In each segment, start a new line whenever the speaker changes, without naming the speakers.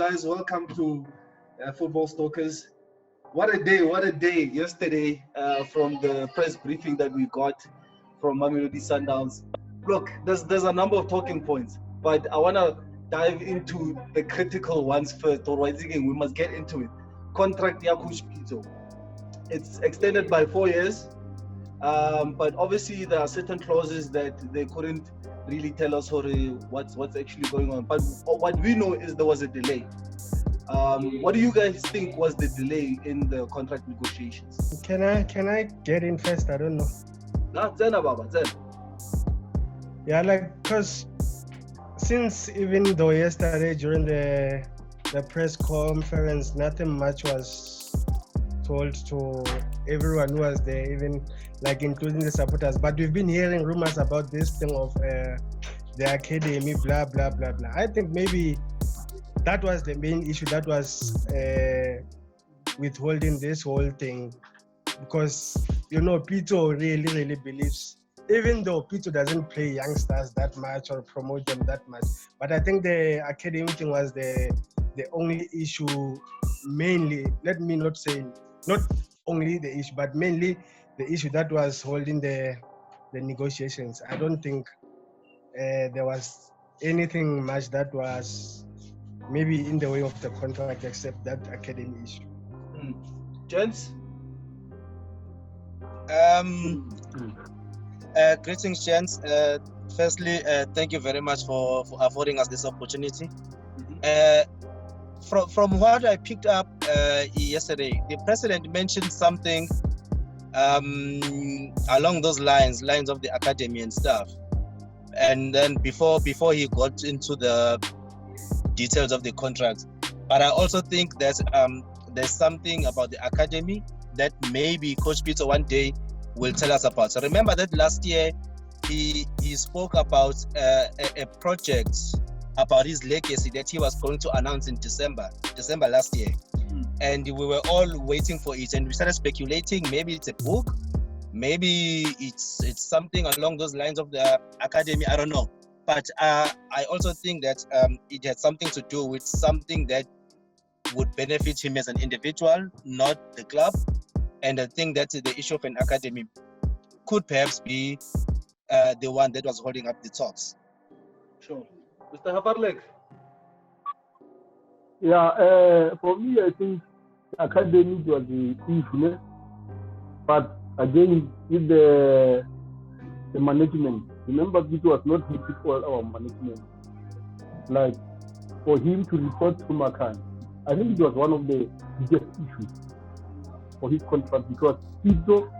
guys? Welcome to Football Stalkers. What a day yesterday from the press briefing that we got from Madumetja Sundowns. Look, there's a number of talking points, but I want to dive into the critical ones first. We must get into it. Contract ya Coach Pitso. It's extended by 4 years, but obviously there are certain clauses that they couldn't really tell us what's actually going on. But what we know is there was a delay. What do you guys think was the delay in the contract negotiations?
Can I get in first? I don't know. Yeah, because since even though yesterday during the press conference, nothing much was told to everyone who was there, even including the supporters. But we've been hearing rumors about this thing of the academy, blah, blah, blah, blah. I think maybe that was the main issue that was withholding this whole thing. Because, Pitso really believes, even though Pitso doesn't play youngsters that much or promote them that much, but I think the academy thing was the only issue, mainly, let me not say, not only the issue, but mainly the issue that was holding the negotiations. I don't think there was anything much that was maybe in the way of the contract except that academy issue.
Gents?
Greetings, gents. Firstly, thank you very much for affording us this opportunity. From what I picked up yesterday, the president mentioned something along those lines of the academy and stuff. And then before he got into the details of the contract, but I also think that there's something about the academy that maybe Coach Pitso one day will tell us about. So remember that last year he spoke about a project about his legacy that he was going to announce in December last year. And we were all waiting for it, and we started speculating, maybe it's a book, maybe it's something along those lines of the academy, I don't know. But I also think that it had something to do with something that would benefit him as an individual, not the club. And I think that the issue of an academy could perhaps be the one that was holding up the talks.
Sure. Mr. Gevaarlik?
Yeah, for me, I think the academy was the issue. But again, with the management, remember, it was not happy for our management. Like, for him to report to Makan, I think it was one of the biggest issues for his contract, because Pitso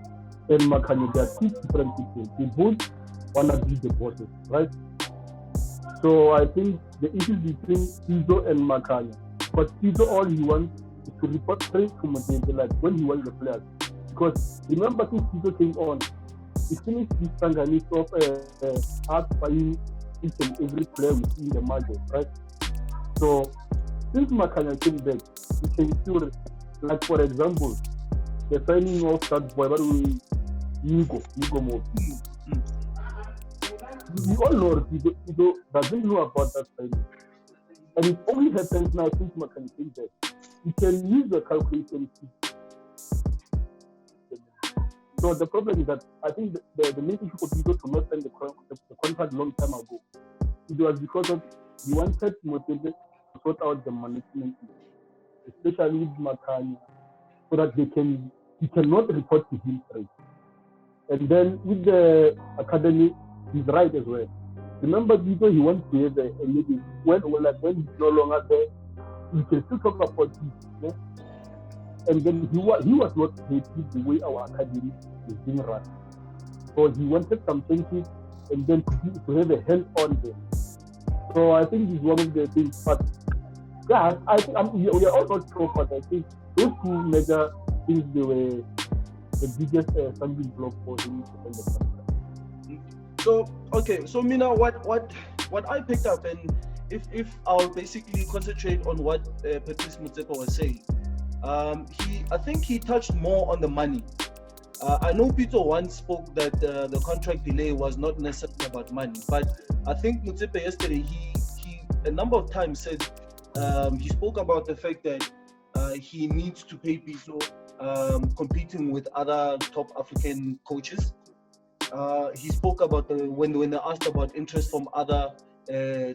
and Makan, they are two different people. They both want to be the bosses, right? So I think the issue between Pitso and Makan, but Pitso, all he wants is to report straight to Madumetja, like when he wants the players. Because remember, since Pitso came on, he finished this Tanganese of us buying each and every player within the market, right? So since Makan came back, we can still, like for example, the signing of that boy, but Nico Mo. We all know Pitso doesn't know about that signing. And it only happens now since Makan came back. You can use the calculation. So the problem is that I think the main issue for Pitso to not sign the contract long time ago, it was because of he wanted Madumetja to sort out the management, especially with Makan, so that he cannot report to him straight. And then with the academy, he's right as well. Remember, Pitso, he wants to have a meeting. When he's no longer there, we can still talk about this. Yeah? And then he was not happy the way our academy is being run. So he wanted some changes, and then to have a hand on them. So I think it's one of the things. But yeah, I think we are all not sure, but I think those two major things, they were the biggest stumbling block for him to end the contract.
So Mina, what I picked up, and if I'll basically concentrate on what Patrice Motsepe was saying, I think he touched more on the money. I know Pitso once spoke that the contract delay was not necessarily about money, but I think Motsepe yesterday, he a number of times said he spoke about the fact that he needs to pay Pitso competing with other top African coaches. He spoke about when they asked about interest from other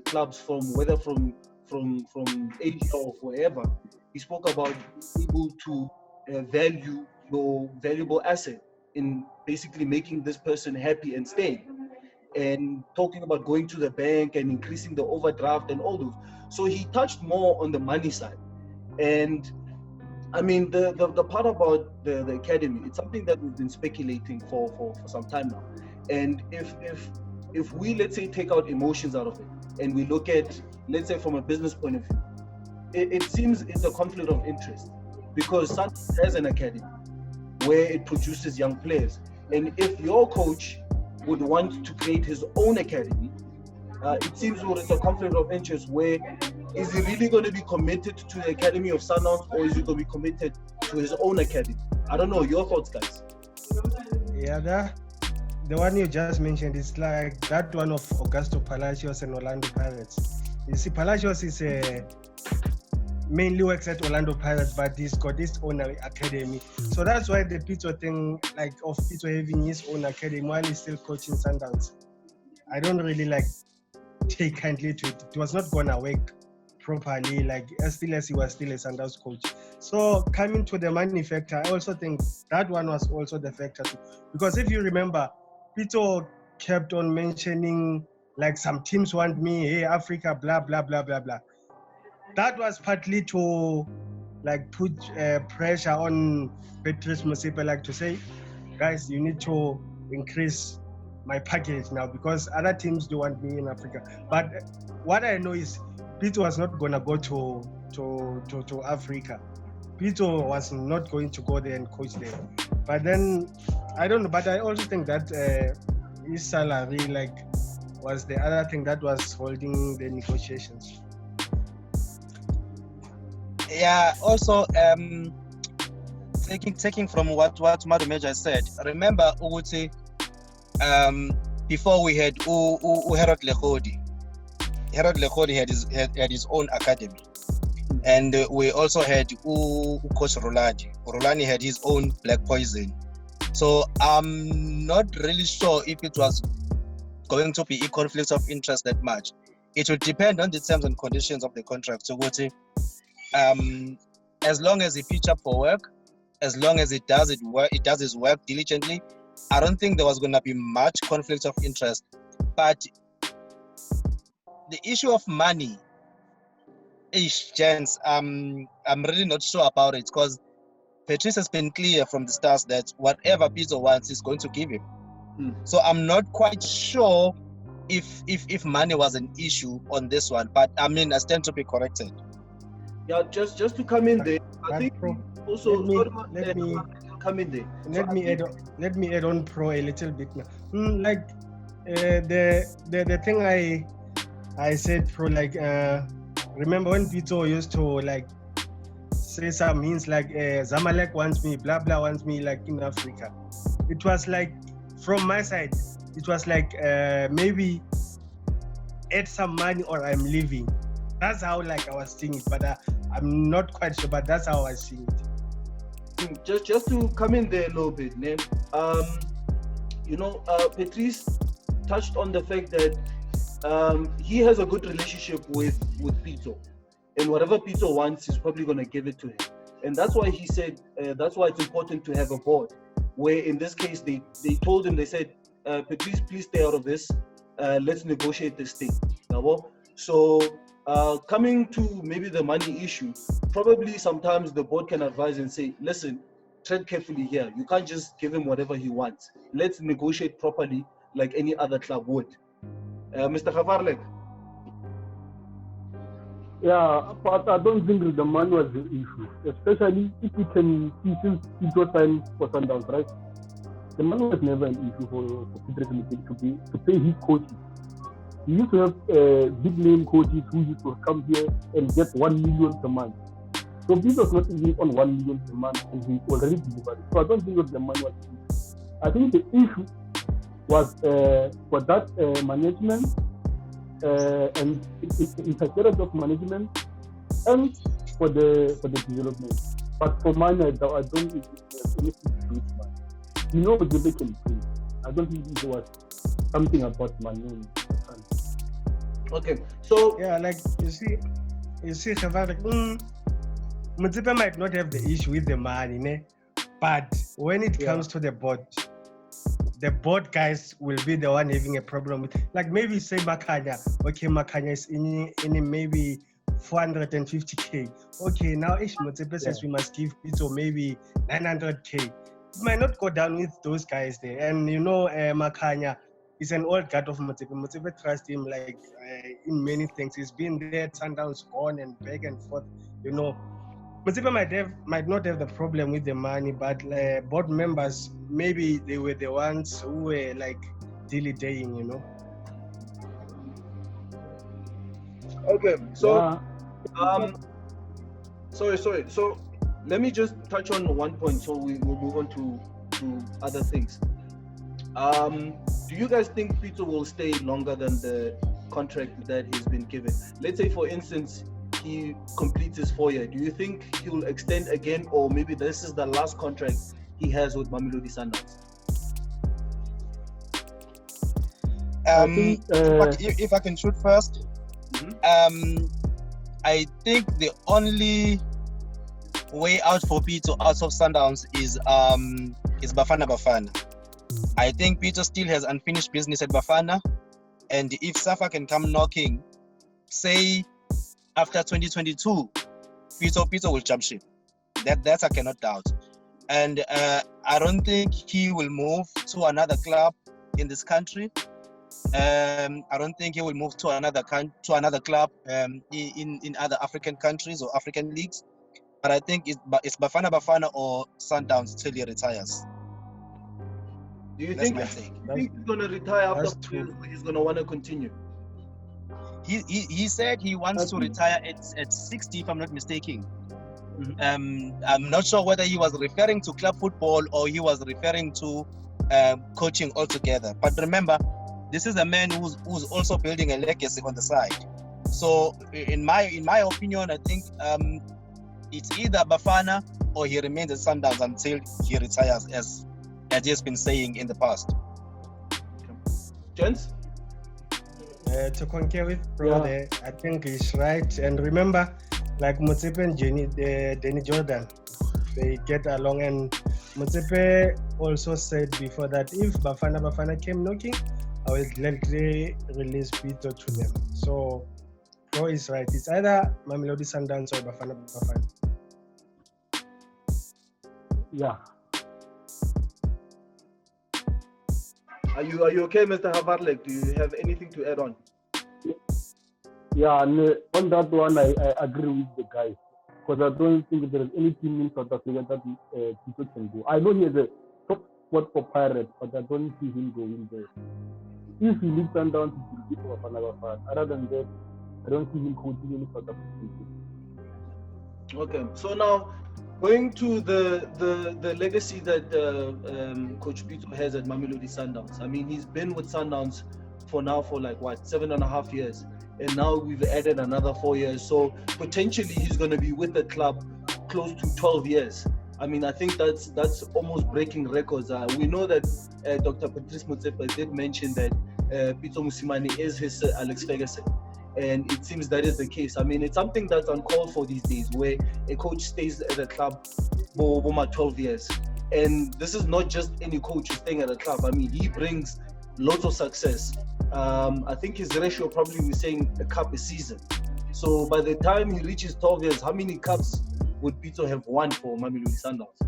clubs, whether from Asia or wherever. He spoke about being able to value your valuable asset in basically making this person happy and staying, and talking about going to the bank and increasing the overdraft and all those. So he touched more on the money side. And I mean, the part about the academy, it's something that we've been speculating for some time now. And if we, let's say, take out emotions out of it and we look at, let's say, from a business point of view, it seems it's a conflict of interest, because Sundowns has an academy where it produces young players. And if your coach would want to create his own academy, it seems it's a conflict of interest where is he really going to be committed to the academy of Sundowns, or is he going to be committed to his own academy? I don't know. Your thoughts, guys?
Yeah, the one you just mentioned is like that one of Augusto Palacios and Orlando Pirates. You see, Palacios is mainly works at Orlando Pirates, but he's got his own academy. So that's why the Pitso thing, like of Pitso having his own academy while he's still coaching Sundowns, I don't really take kindly to it. It was not gonna work properly, as he was still a Sundowns coach. So coming to the money factor, I also think that one was also the factor too. Because if you remember, Pitso kept on mentioning some teams want me, hey Africa, blah blah blah blah blah. That was partly to put pressure on Patrice Motsepe, to say, guys, you need to increase my package now because other teams do want me in Africa. But what I know is Pitso was not gonna go to Africa. Pitso was not going to go there and coach there. But then I don't know. But I also think that his salary was the other thing that was holding the negotiations.
Yeah, also taking from what Madumetja said, remember Uguti, before we had Herod Lehodi. Herod Lehodi had his own academy. And we also had Coach Rolani. Rolani had his own Black Poison. So I'm not really sure if it was going to be a conflict of interest that much. It will depend on the terms and conditions of the contract. So as long as he pitch up for work, as long as it does his work diligently, I don't think there was going to be much conflict of interest. But the issue of money, gents, I'm really not sure about it, because Patrice has been clear from the start that whatever Pitso wants, he's going to give him. So I'm not quite sure if money was an issue on this one, but I mean, I stand to be corrected.
Yeah, just to come in there, I think also
let me
come in there.
Let me add on Pro a little bit now. The thing I said Pro, remember when Pitso used to say some means Zamalek wants me, blah blah wants me in Africa. It was from my side, it was maybe add some money or I'm leaving. That's how I was seeing it, but I'm not quite sure, but that's how I see it.
Just to come in there a little bit, Patrice touched on the fact that he has a good relationship with Pitso, and whatever Pitso wants, he's probably going to give it to him. And that's why he said that's why it's important to have a board, where in this case they told him, they said, Patrice, please stay out of this. Let's negotiate this thing. So coming to maybe the money issue, probably sometimes the board can advise and say, listen, tread carefully here. You can't just give him whatever he wants. Let's negotiate properly like any other club would. Mr. Gevaarlik.
Yeah, but I don't think the money was the issue, especially if we can see since Pitso signed for Sundowns, right? The money was never an issue for Patrice to pay his coaches. He used to have big name coaches who used to come here and get 1 million per month. So this was not even on 1 million per month, and he already delivered. So I don't think that the money was the issue. I think the issue was for that management and interference of management and for the development. But for mine, I don't think it has anything to do with money. You know, they can play. I don't think it was something about money.
Okay, so
Yeah, like you see, Gevaarlik, Motsepe might not have the issue with the money, ne? But when it comes to the board guys will be the one having a problem with, like maybe say Makanya. Okay, Makanya is in maybe 450k. Okay, now Motsepe says we must give Pito maybe 900k. It might not go down with those guys there. And you know, Makanya is an old guard of Motsepe. Motsepe trusts him like in many things. He's been there, Sundowns gone and back and forth. You know, Motsepe might not have the problem with the money, but board members, maybe they were the ones who were like dilly-dallying, you know.
okay, so sorry. So let me just touch on one point, so we will move on to other things. Do you guys think Peter will stay longer than the contract that he's been given? Let's say, for instance, he completes his 4 year. Do you think he will extend again, or maybe this is the last contract he has with Mamelodi Sundowns?
If I can shoot first, I think the only way out for Peter out of Sundowns is Bafana. I think Peter still has unfinished business at Bafana, and if Safa can come knocking, say after 2022, Peter will jump ship. That I cannot doubt. And I don't think he will move to another club in this country. I don't think he will move to another club in other African countries or African leagues. But I think it's Bafana or Sundowns till he retires.
Do you think he's going to retire after 4 years, or he's going to want to continue?
He said he wants to retire at 60, if I'm not mistaken. I'm not sure whether he was referring to club football or he was referring to coaching altogether. But remember, this is a man who's also building a legacy on the side. So in my opinion, I think it's either Bafana or he remains at Sundowns until he retires, as he has been saying in the past.
Gents?
To concur with bro there, I think he's right. And remember, like Motsepe and Danny Jordan, they get along. And Motsepe also said before that if Bafana came knocking, I will gladly release Peter to them. So bro is right. It's either Mamelodi Sundowns or Bafana.
Yeah.
Are you okay, Mr. Gevaarlik? Do you have anything to add on?
Yeah, and on that one, I agree with the guys, because I don't think there is any team in South Africa that Tito can go. I know he has a top spot for Pirates, but I don't see him going there. If he leaves Sundowns, he will be for another part. Other than that, I don't see him coaching any South African team.
Okay, so now going to the legacy that Coach Pito has at Mamelodi Sundowns. I mean, he's been with Sundowns for like 7.5 years, and now we've added another 4 years. So potentially he's going to be with the club close to 12 years. I mean, I think that's almost breaking records. We know that Dr. Patrice Motsepe did mention that Pito Mosimane is his Alex Ferguson. And it seems that is the case. I mean, it's something that's uncalled for these days, where a coach stays at a club for over 12 years. And this is not just any coach who's staying at a club. I mean, he brings lots of success. I think his ratio probably was saying a cup a season. So by the time he reaches 12 years, how many cups would Pito have won for Mamelodi Sundowns?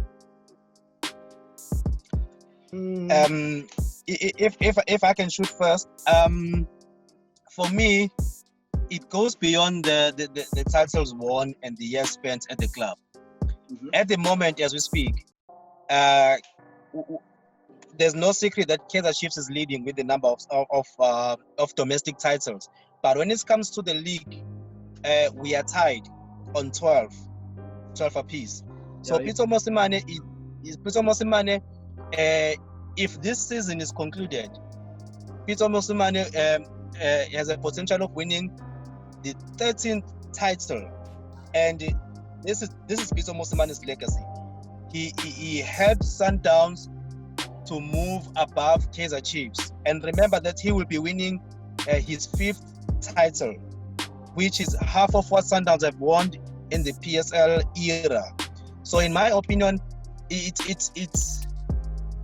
If I can shoot first, for me, it goes beyond the titles won and the years spent at the club. At the moment, as we speak, there's no secret that Kaizer Chiefs is leading with the number of domestic titles. But when it comes to the league, we are tied on 12 apiece. So Pito Mosimane, if this season is concluded, Pito Mosimane has a potential of winning the 13th title And this is Pitso Mosemane's legacy. He helped Sundowns to move above Kaizer Chiefs. And remember that he will be winning his 5th title, which is half of what Sundowns have won in the PSL era. So in my opinion, it's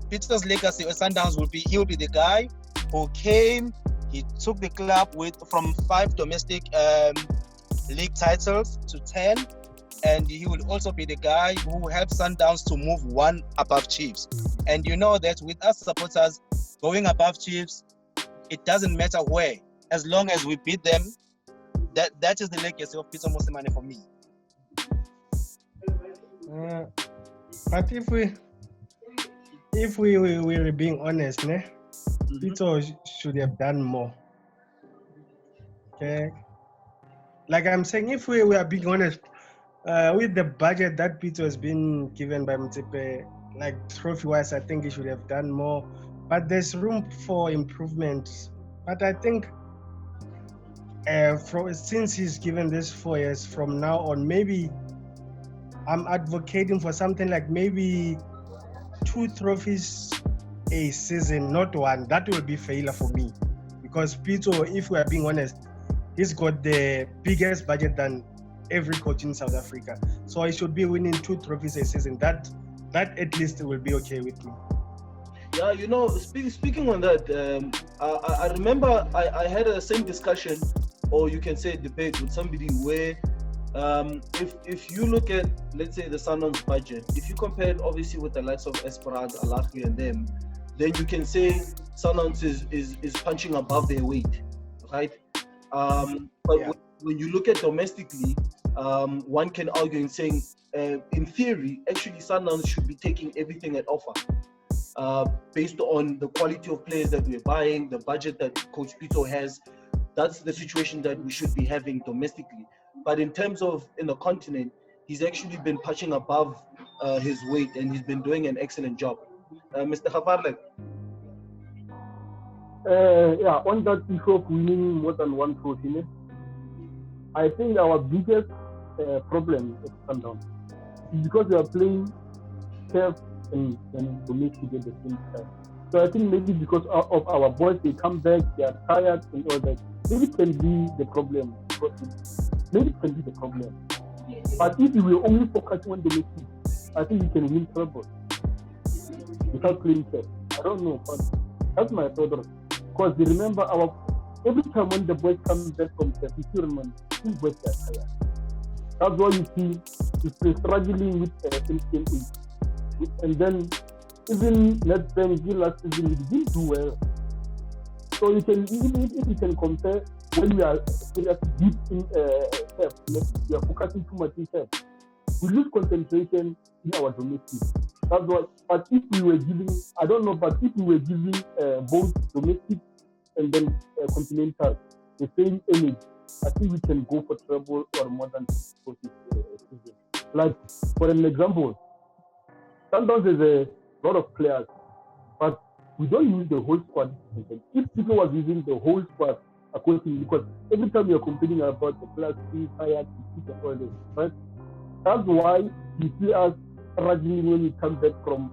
Pitso's legacy with Sundowns he will be the guy who came, he took the club from 5 domestic league titles to 10, and he will also be the guy who helped Sundowns to move 1 above Chiefs. And you know that with us supporters going above Chiefs, it doesn't matter where, as long as we beat them. That is the legacy of Pitso Mosemane for me.
But if we were being honest, Pitso should have done more. Okay, like I'm saying, if we are being honest, with the budget that Pitso has been given by Motsepe, like trophy-wise, I think he should have done more. But there's room for improvement. But I think since he's given this 4 years from now on, maybe I'm advocating for something like maybe 2 trophies a season, not 1. That will be failure for me. Because Pitso, if we are being honest, he's got the biggest budget than every coach in South Africa. So he should be winning 2 trophies a season. That at least will be okay with me.
Yeah, you know, speaking on that, I remember I had the same discussion, or you can say debate, with somebody where if you look at, let's say, the Sundowns budget, if you compare it obviously with the likes of Esperance, Alahli and them, then you can say Sundowns is punching above their weight, right? But when you look at domestically, one can argue in saying, in theory, actually Sundowns should be taking everything at offer. Based on the quality of players that we're buying, the budget that Coach Pitso has, that's the situation that we should be having domestically. But in terms of in the continent, he's actually been punching above his weight, and he's been doing an excellent job. Mr. Gevaarlik.
On that issue of winning more than 1 trophy, I think our biggest problem at Sundowns is because we are playing turf and domestic at the same time. So I think maybe because of our boys, they come back, they are tired and all that. Maybe it can be the problem. But if we were only focusing on domestic, I think we can win treble without playing turf. I don't know, but that's my thought. Because remember, every time when the boys come back from turf, you still remember, these boys are tired. That's why you see if they're struggling with MCM8. And then even let's say last season we didn't do well. So you can, even if you can compare when we are seriously deep in turf, we are focusing too much in turf, we lose concentration in our domestic. That's why. But if we were giving, I don't know, but if we were giving both domestic and then continental the same energy, I think we can go for treble or more than 40 season. Like for an example, Sundowns is a lot of players, but we don't use the whole squad. If people was using the whole squad accordingly, because every time we are complaining about the players being tired, and all this, right? That's why you see us struggling when we come back from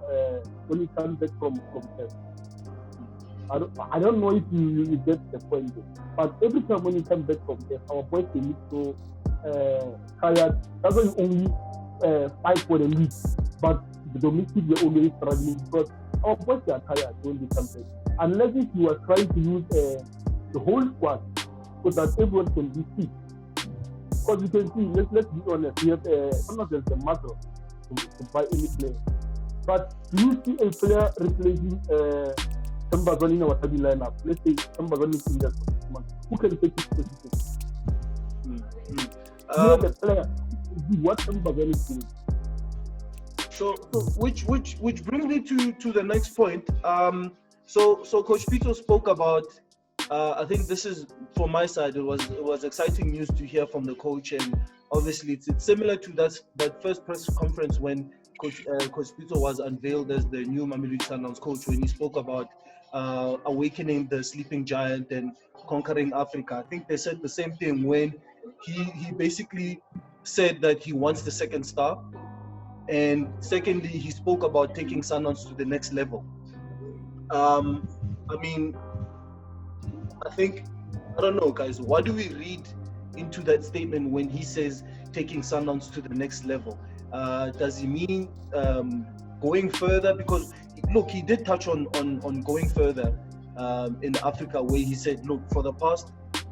test. I don't know if you get the point, but every time when you come back from test, our boys they look so tired. That's why you only fight for the league, but the domestic we're always struggling because our boys are tired when they come back. Unless if you are trying to use the whole squad so that everyone can be fit. Because you can see, let's be honest, we have sometimes there's the muscle to buy any player. But you see a player replacing Sambazoni in our starting lineup. Let's say Sambazoni is in there for 6 months. Who can take his position? The player, what Sambazoni is doing.
So which brings me to the next point. So Coach Pitso spoke about. I think this is from my side. It was exciting news to hear from the coach, and obviously it's similar to that first press conference when Coach Pitso was unveiled as the new Mamelodi Sundowns coach, when he spoke about awakening the sleeping giant and conquering Africa. I think they said the same thing when he basically said that he wants the second star. And secondly, he spoke about taking Sundowns to the next level. I mean, I don't know, guys, what do we read into that statement when he says taking Sundowns to the next level? Does he mean going further? Because, look, he did touch on going further in Africa, where he said, look, for the past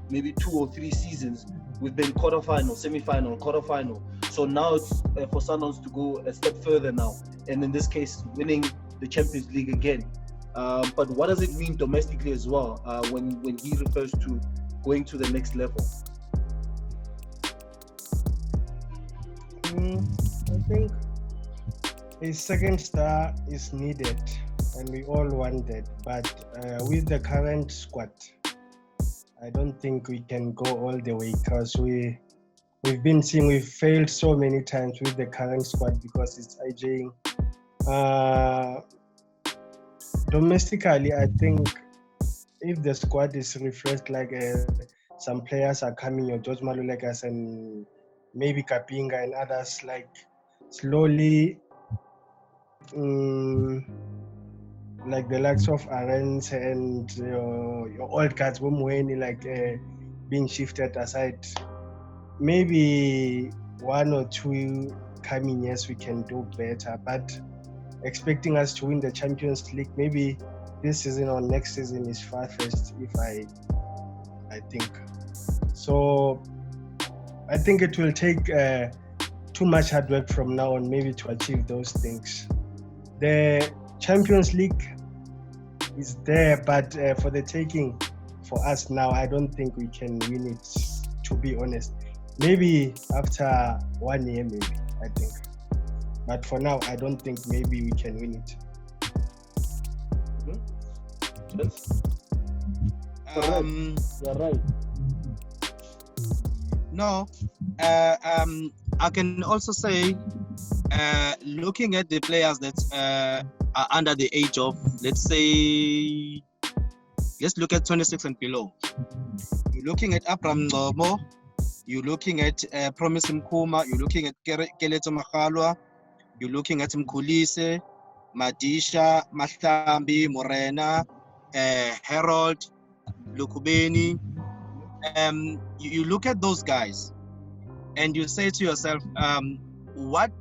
maybe 2 or 3 seasons, we've been quarterfinal, semi-final, quarterfinal. So now it's for Sundowns to go a step further now, and in this case, winning the Champions League again. But what does it mean domestically as well when he refers to going to the next level?
I think a second star is needed, and we all want it. But with the current squad, I don't think we can go all the way, because we've been seeing we've failed so many times with the current squad because it's aging. Domestically, I think if the squad is refreshed, like some players are coming, or George Malulekas and maybe Kapinga and others, like slowly, like the likes of Arends and your old guys, like being shifted aside. Maybe 1 or 2 coming years we can do better, but expecting us to win the Champions League maybe this season or next season is far-fetched, if I think. So I think it will take too much hard work from now on maybe to achieve those things. The Champions League is there, but for the taking for us now, I don't think we can win it, to be honest. Maybe after 1 year, maybe, I think. But for now, I don't think maybe we can win it.
Yes.
You're right.
No, I can also say, looking at the players that are under the age of, let's say, let's look at 26 and below. You're looking at Abraham Ngomo, you're looking at Promise Mkuma, you're looking at Keleto Makhalwa, you're looking at Mkhulise, Madisha, Mahlambi, Morena, Harold, Lukubeni. You look at those guys and you say to yourself, what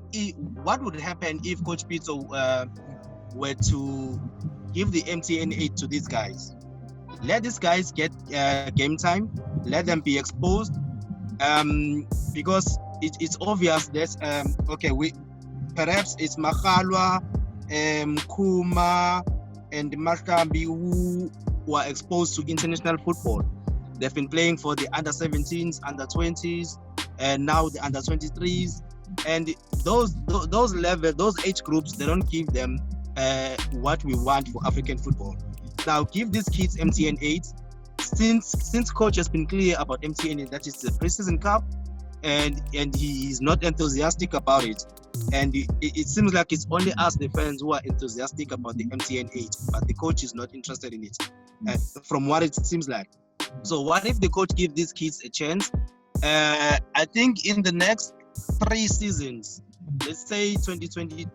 would happen if Coach Peter were to give the MTN 8 to these guys? Let these guys get game time, let them be exposed, because it's obvious that perhaps it's Makhalwa, Kuma, and Mahlambi who are exposed to international football. They've been playing for the under-17s, under-20s, and now the under-23s. And those age groups, they don't give them what we want for African football. Now, give these kids MTN 8. Since coach has been clear about MTN 8, that is the pre-season cup, and he is not enthusiastic about it. And it seems like it's only us, the fans, who are enthusiastic about the MTN 8, but the coach is not interested in it, from what it seems like. So what if the coach gives these kids a chance? I think in the next 3 seasons, let's say 2022,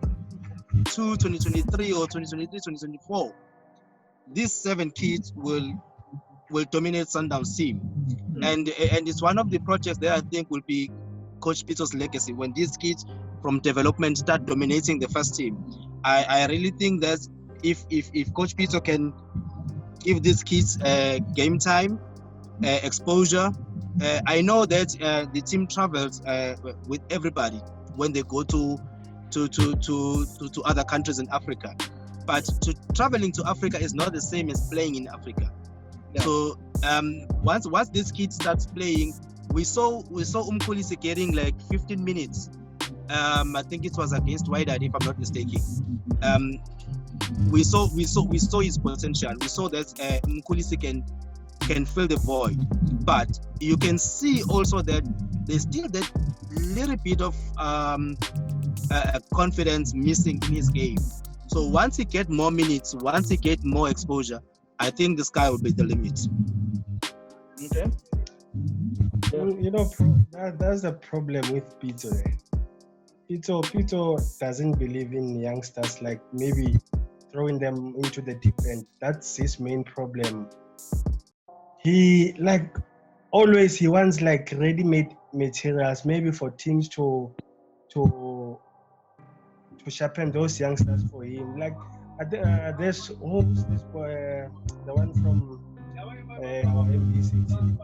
2023, or 2023, 2024, these 7 kids will dominate Sundowns team. And it's one of the projects that I think will be Coach Peter's legacy. When these kids from development start dominating the first team, I really think that if Coach Peter can give these kids game time, exposure. I know that the team travels with everybody when they go to other countries in Africa, but traveling to Africa is not the same as playing in Africa. Yeah. So once this kid starts playing, we saw Mkhulise getting like 15 minutes. I think it was against Wydad, if I'm not mistaken. We saw his potential. We saw that Mkhulise can fill the void, but you can see also that there's still that little bit of confidence missing in his game. So once he get more minutes, once he get more exposure, I think the sky will be the limit.
Okay.
That's the problem with Pito. Pito doesn't believe in youngsters, like maybe throwing them into the deep end. That's his main problem. He always wants like ready-made materials, maybe for teams to sharpen those youngsters for him. Like there's this boy, the one from our MBC team,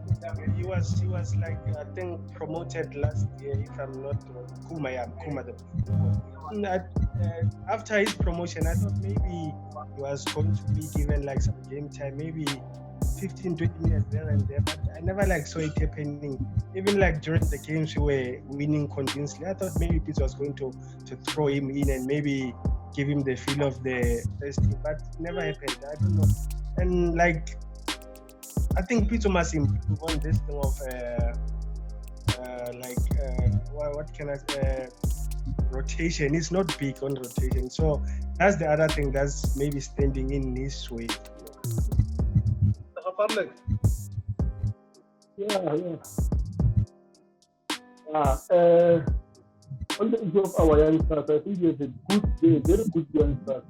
the captain. He was like, I think, promoted last year, if I'm not wrong. Kuma the after his promotion, I thought maybe he was going to be given like some game time, maybe 15-20 minutes there and there, but I never saw it happening. Even during the games we were winning convincingly, I thought maybe Pito was going to throw him in and maybe give him the feel of the first team, but it never happened. I don't know. And I think Pito must improve on this thing of what can I say? Rotation. He's not big on rotation, so that's the other thing that's maybe standing in his way.
Gevaarlik.
On the issue of our youngsters, I think there's a very good youngsters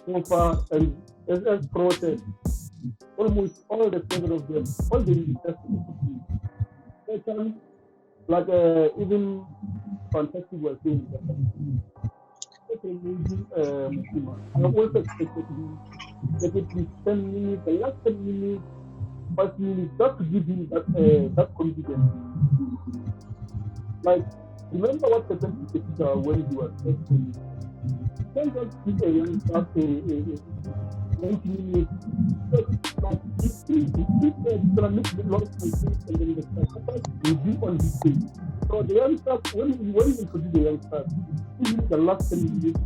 so far, and as process, almost all the seven of them, all the second, even fantastic was saying that. I also expected him that at least 10 minutes, the last 10 minutes, 5 minutes, just to give him that confidence. Remember what happened to Peter when he was first playing? You can't just give a young staff 90 minutes. He's going to make a lot of mistakes and then the starter will be on his page. So the young staff, when you introduce the young staff, give him the last 10 minutes,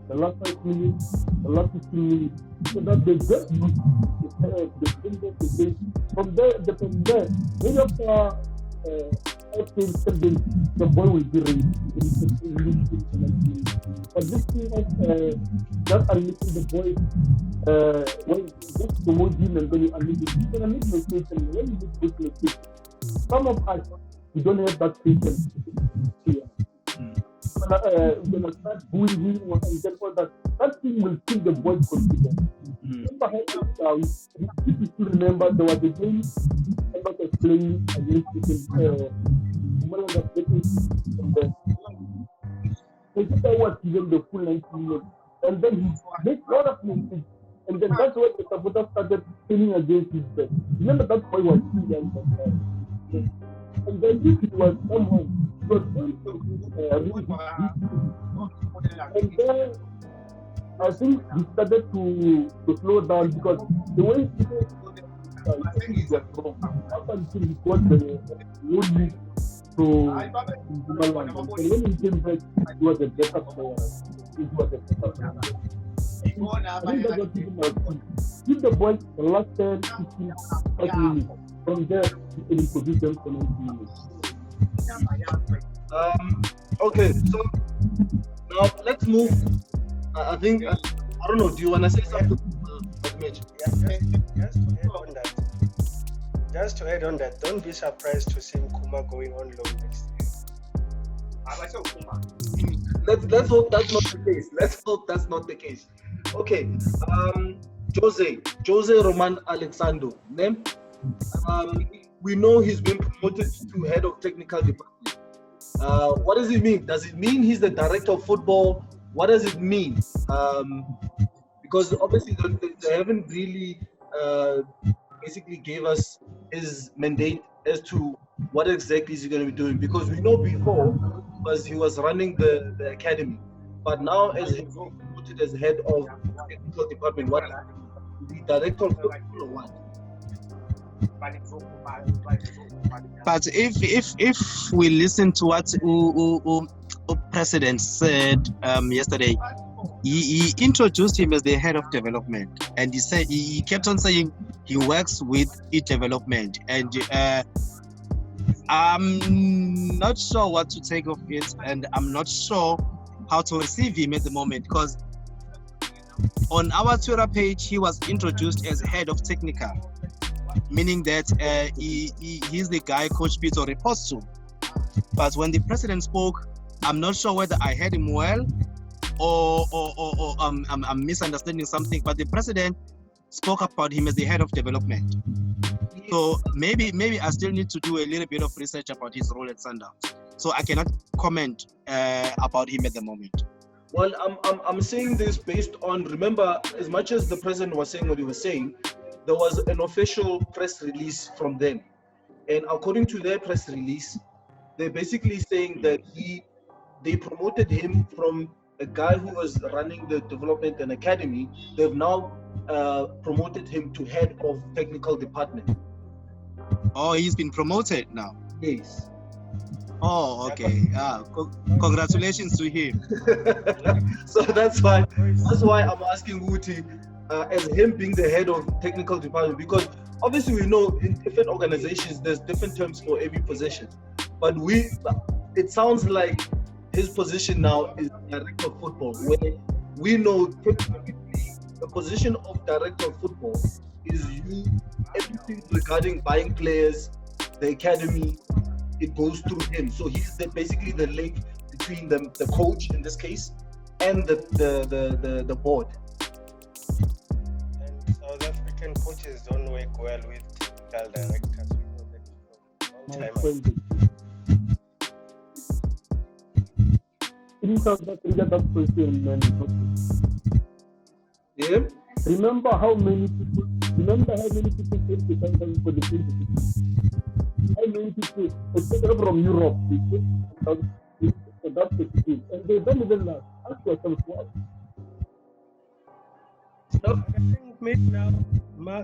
the last 5 minutes, the last 15 minutes, so that they get used to the game. From there, many of the boy will be ready. But this thing of just unleashing the boy, when just promote him and then you unleash him, you're going to make mistakes, and when you make good mistakes, some of us, we don't have that patience here. We're going to start booing him and then all that. That thing will kill the boy's confidence. If you still remember, there was a game I was playing against one of the players from there. So I was given the full 90 minutes, and then he made a lot of mistakes. And then that's when the supporters started spinning against his back. Remember that boy was too young. And then if it was someone, he was going to really and then I think he started to slow down because the way people I think he was wrong. Up until he got the road lead to Gevaarlik. And when he came back, he was a better player. I think that's what people must do. Give the boys the last 10, 15, 5 minutes. From there, you can introduce them for 90 minutes.
Okay, so now let's move. I think, I don't know, do you want to say something, Madumetja?
Just to add on that, don't be surprised to see Kuma going on loan next year.
Let's hope that's not the case. Let's hope that's not the case. Okay, Jose Roman Alexander. Name? We know he's been promoted to head of technical department. What does it mean? Does it mean he's the director of football? What does it mean? Because obviously they haven't really basically gave us his mandate as to what exactly is he going to be doing. Because we know before he was running the academy, but now as he's promoted as head of technical department, what is the director of football or what?
But if we listen to what President said yesterday, he introduced him as the head of development, and he said he kept on saying he works with development, and I'm not sure what to take of it, and I'm not sure how to receive him at the moment, because on our Twitter page he was introduced as head of technical, meaning that he's the guy Coach Peter reports to. But when the president spoke, I'm not sure whether I heard him well or I'm misunderstanding something. But the president spoke about him as the head of development. So maybe I still need to do a little bit of research about his role at Sundowns. So I cannot comment about him at the moment.
Well, I'm saying this based on, remember, as much as the president was saying what he was saying, there was an official press release from them. And according to their press release, they're basically saying that they promoted him from a guy who was running the development and academy. They've now promoted him to head of technical department.
Oh, he's been promoted now?
Yes.
Oh, okay. Congratulations to him.
So that's why I'm asking Wuti, as him being the head of technical department, because obviously we know in different organizations there's different terms for every position, but it sounds like his position now is director of football, where we know typically the position of director of football is everything regarding buying players, the academy, it goes through him. So he's basically the link between the coach in this case and the board.
And South African coaches don't work well with technical directors. We know that from a long time ago.
In South Africa, that question, man.
Yeah.
Remember how many people came to Sundowns for the team? How many people, especially from Europe, they came to that team, and they don't even ask yourself why.
So I think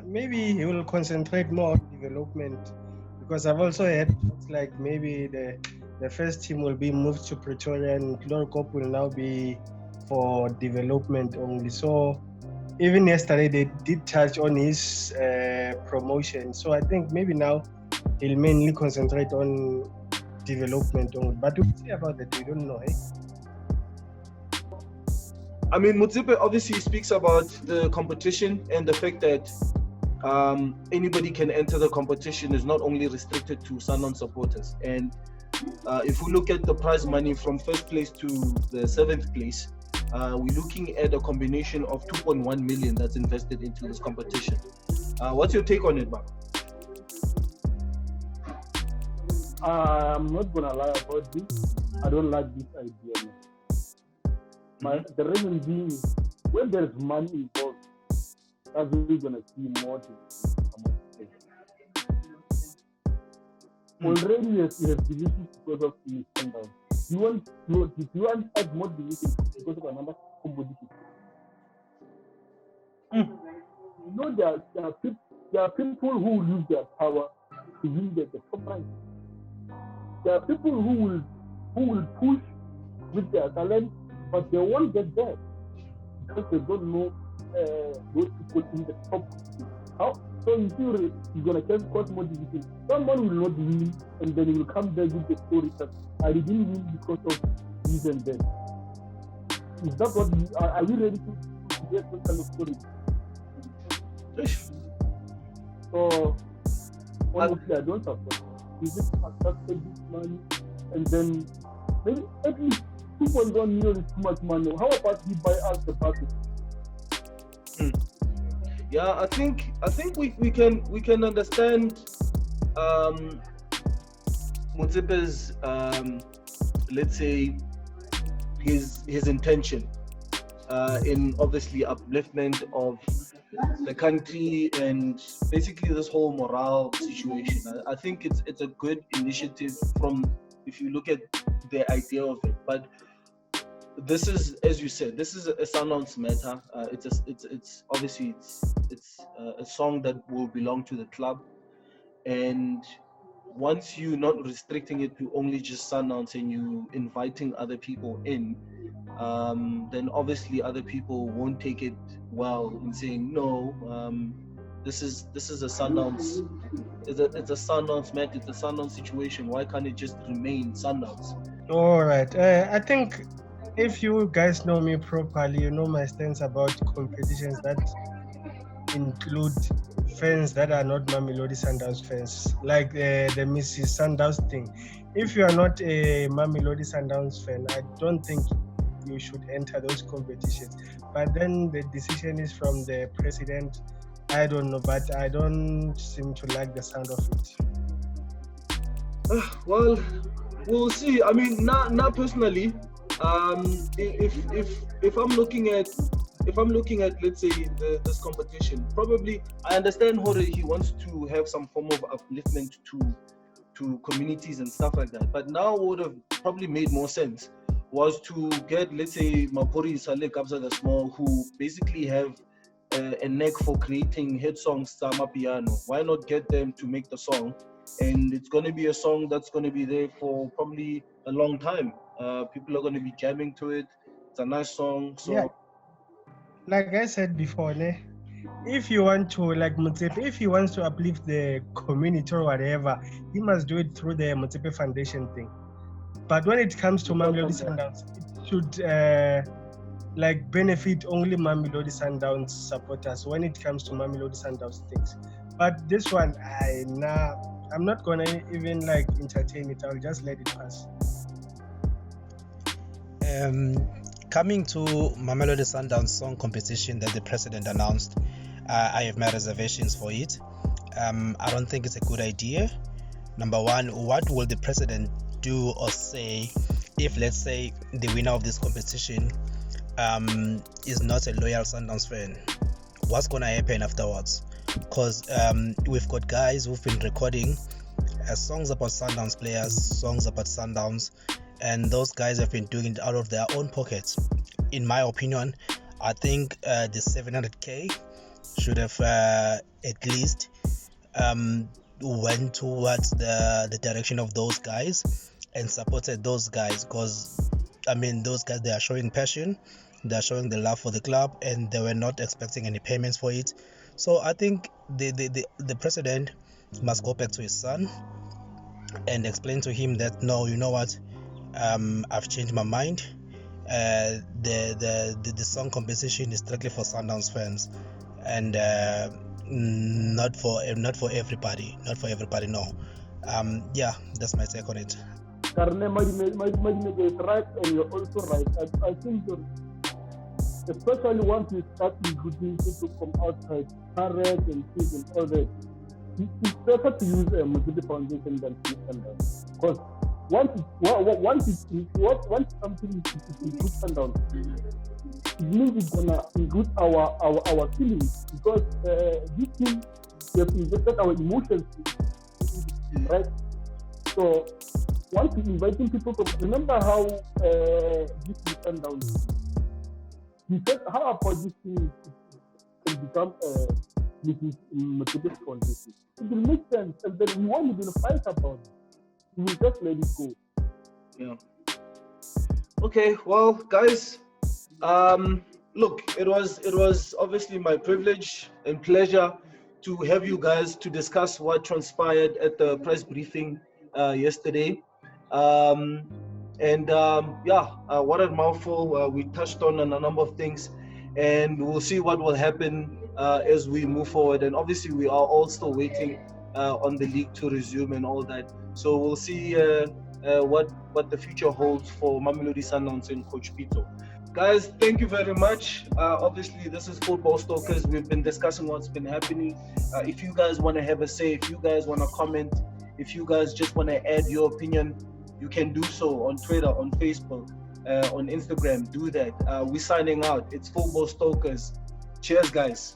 maybe he will concentrate more on development, because I've also heard it's like maybe the first team will be moved to Pretoria and Cloricop will now be for development only. So even yesterday they did touch on his promotion. So I think maybe now he'll mainly concentrate on development only. But we'll see about that. We don't know.
I mean, Motsepe obviously speaks about the competition and the fact that anybody can enter the competition is not only restricted to Sundowns supporters. And if we look at the prize money from first place to the 7th place, we're looking at a combination of 2.1 million that's invested into this competition. What's your take on it, Baba?
I'm not gonna lie about this. I don't like this idea. The reason being, when there's money involved, that's when we're gonna see more things. Already you have divisions because of the Sundowns. You want to add more divisions because of another competition. You know there are people who will use their power to win the top prize. There are people who will push with their talent, but they won't get there because they don't know those people in the top. How? So you see, you're gonna cause more division. Someone will not win, and then he will come there with the story that I didn't win because of this and that. Is that what are we ready to get those kind of stories? So honestly, I don't support. We just accepted this money, and then maybe at least 2.1 million is too much money. How about we buy us the package?
Yeah, I think we can understand Motsepe's let's say his intention in obviously upliftment of the country and basically this whole morale situation. I think it's a good initiative from, if you look at the idea of it, but this is, as you said, this is a Sundowns matter. It's obviously a song that will belong to the club, and once you're not restricting it to only just Sundowns and you inviting other people in, then obviously other people won't take it well in saying no. This is a Sundowns. It's a Sundowns match. It's a Sundowns situation. Why can't it just remain Sundowns?
All right. I think if you guys know me properly, you know my stance about competitions that include fans that are not Mamelodi Sundowns fans, like the Mrs. Sundowns thing. If you are not a Mamelodi Sundowns fan, I don't think you should enter those competitions. But then the decision is from the president. I don't know, but I don't seem to like the sound of it.
Well, we'll see. I mean, now personally, if I'm looking at let's say this competition, probably I understand how he wants to have some form of upliftment to communities and stuff like that. But now what would have probably made more sense was to get, let's say, Mapori Sale Kabza the Small, who basically have a knack for creating hit songs, Sama Piano. Why not get them to make the song? And it's going to be a song that's going to be there for probably a long time. People are going to be jamming to it. It's a nice song. So,
yeah. Like I said before, if you want to, like Motsepe, if he wants to uplift the community or whatever, he must do it through the Motsepe Foundation thing. But when it comes to Mamelodi Sundowns, it should benefit only Mamelodi Sundowns supporters when it comes to Mamelodi Sundowns things. But this one, I'm not gonna even entertain it. I'll just let it pass.
Coming to Mamelodi Sundowns song competition that the president announced, I have my reservations for it. I don't think it's a good idea. Number one, what will the president do or say if, let's say, the winner of this competition is not a loyal Sundowns fan? What's gonna happen afterwards? Because we've got guys who've been recording songs about Sundowns players, songs about Sundowns, and those guys have been doing it out of their own pockets. In my opinion, I think the 700k should have at least went towards the direction of those guys and supported those guys, because I mean, those guys, they are showing passion, they are showing the love for the club, and they were not expecting any payments for it. So I think the president must go back to his son and explain to him that, no, you know what, I've changed my mind. The song competition is strictly for Sundowns fans, and not for everybody. No. Yeah, that's my take on it.
Karne Madumetja is right, and you're also right. I think especially once you start including people from outside, parents and kids and all that, it's better to use a Motsepe Foundation than Sundowns. Because once something includes Sundowns, it means it's gonna include our feelings, because this thing, we have invested our emotions in, right? So once you're inviting people from, remember how this is Sundowns. He said, how about this thing can become a Motsepe Foundation? It will make sense, and then we won't even fight about it. We will just let it go.
Yeah. Okay, well, guys, look, it was obviously my privilege and pleasure to have you guys to discuss what transpired at the press briefing yesterday. What a mouthful. We touched on a number of things, and we'll see what will happen as we move forward. And obviously, we are all still waiting on the league to resume and all that. So we'll see what the future holds for Mamelodi Sundowns and Coach Pito. Guys, thank you very much. Obviously, this is Football Stalkers. We've been discussing what's been happening. If you guys want to have a say, if you guys want to comment, if you guys just want to add your opinion, you can do so on Twitter, on Facebook, on Instagram. Do that. We're signing out. It's Football Stalkers. Cheers, guys.